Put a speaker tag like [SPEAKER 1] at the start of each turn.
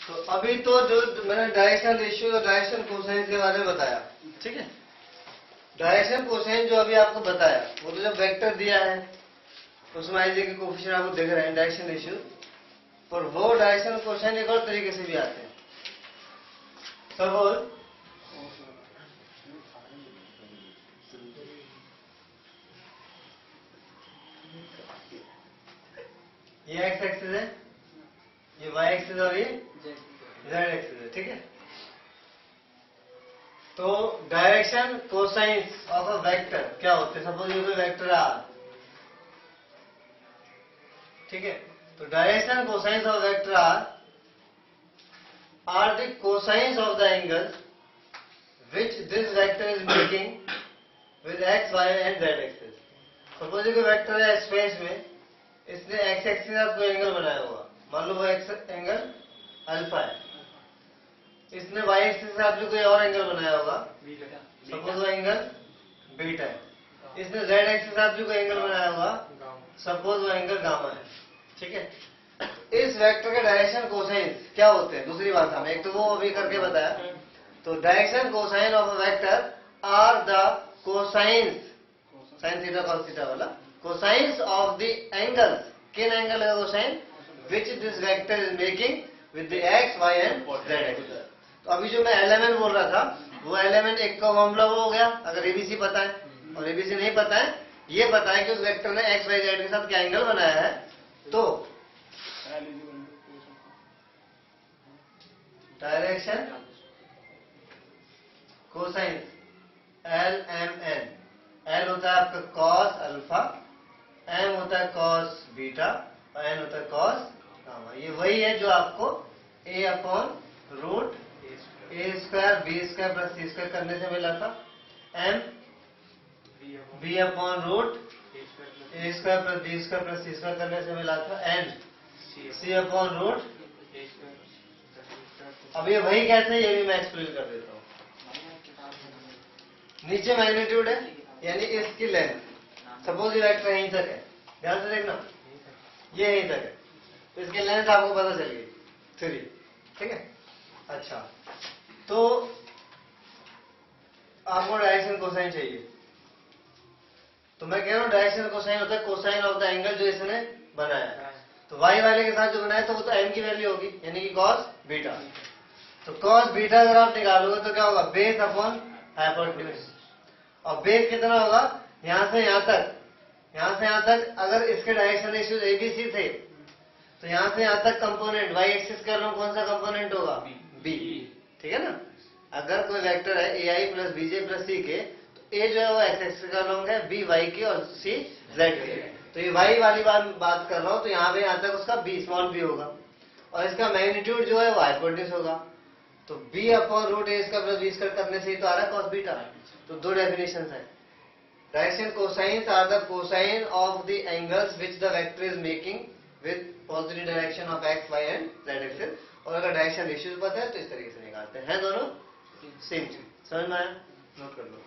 [SPEAKER 1] तो अभी तो जो मैंने डायरेक्शनल रेशियो और डायरेक्शन कोसाइन के बारे में बताया, ठीक है। डायरेक्शन कोसाइन जो अभी आपको बताया वो तो जब वेक्टर दिया है उसमें आई के कोफिशिएंट आपको दिख रहे हैं डायरेक्शन रेशियो, और वो डायरेक्शन कोसाइन एक और तरीके से भी आते हैं। सपोज ये एक्स एक्सिस है, ये वाई एक्सिस और ये जेड एक्सिस है, ठीक है। तो direction cosines of a vector क्या होते हैं? सपोज ये कोई वेक्टर आर, ठीक है। तो direction cosines of vector are the cosines of the angles which this vector is making with x, y and z axis. Suppose कोई वेक्टर है स्पेस में, इसने x एक्सिस के साथ कोई एंगल बनाया होगा, मान लो वो एक्स एंगल अल्फा है, इसने y एक्सिस के साथ भी कोई और एंगल बनाया होगा, सपोज वो एंगल बीटा है, इसने z एक्सिस के साथ भी कोई एंगल बनाया होगा, सपोज वो एंगल गामा है, ठीक है। इस वेक्टर के डायरेक्शन कोसाइंस क्या होते हैं? दूसरी भाषा में, एक तो वो अभी करके बताया, तो direction cosine of a vector are the cosines, sine theta cos theta वाला, कोसाइंस ऑफ द एंगल्स, किन एंगल है cosine, which this vector is making with the X, Y and Z axis. तो अभी जो मैं एलिमेंट बोल रहा था वो एलिमेंट एक का मामला वो हो गया अगर एबीसी पता है, और एबीसी नहीं पता है, ये पता है कि उस वेक्टर ने एक्स, वाई, जेड के साथ क्या एंगल बनाया है, तो direction cosine L M N, L होता है आपका कॉस अल्फा, एम होता है कॉस बीटा और एन होता है कॉस गामा। ये वही है जो आपको A upon root A square B square plus C square करने से मिला था, M B upon root A square plus B square plus C square करने से मिला था, एन सी अपॉन रूट। अब ये वही कैसे, ये भी मैं एक्सप्लेन कर देता हूँ। नीचे मैग्नीट्यूड है यानी इसकी लेंथ, सपोज ये वेक्टर यहीं तक है, ध्यान से देखना, ये यहीं तक है, तो इसकी लेंथ आपको पता चल गई 3, ठीक है। अच्छा, तो आपको डायरेक्शन कोसाइन चाहिए, तो मैं कह रहा हूँ डायरेक्शन कोसाइन होता है कोसाइन ऑफ द एंगल जो इसने बनाया है। तो वाई वाले के साथ जो बनाया तो वो तो एम की वैल्यू होगी यानी कि कॉस बीटा। तो कॉस बीटा अगर आप निकालोगे तो क्या होगा, बेस अपॉन हाइपोटेन्यूज, और बेस कितना होगा, यहां से यहां तक, यहां से यहां तक अगर इसके डायरेक्शन रेशियोज एबीसी थे तो यहां से यहां तक कंपोनेंट वाई एक्सिस कर लो, कौन सा कंपोनेंट होगा, बी, ठीक है ना। अगर कोई वेक्टर है ए आई प्लस बीजे प्लस सी के, तो ए जो है वो एक्स एक्सिस का लॉन्ग है, बी वाई की और सी जेड के, तो ये वाई वाली बात कर रहा हूं, तो यहाँ पे यहां तक उसका बी स्मॉल बी होगा, और इसका मैग्नीट्यूड जो है वो हाइपोटेन्यूज होगा, तो बी अपॉन रूट ए इसका प्लस बी स्क्वायर करने से ही तो आ रहा है कॉस बीटा। तो दो डेफिनेशन है, direction cosines are the cosine of the angles which the vector is making with positive direction of X, Y and Z axis, और अगर डायरेक्शन रेशियोज पता है तो इस तरीके से निकालते हैं, दोनों सेम चीज। समझ में आया? नोट कर लो।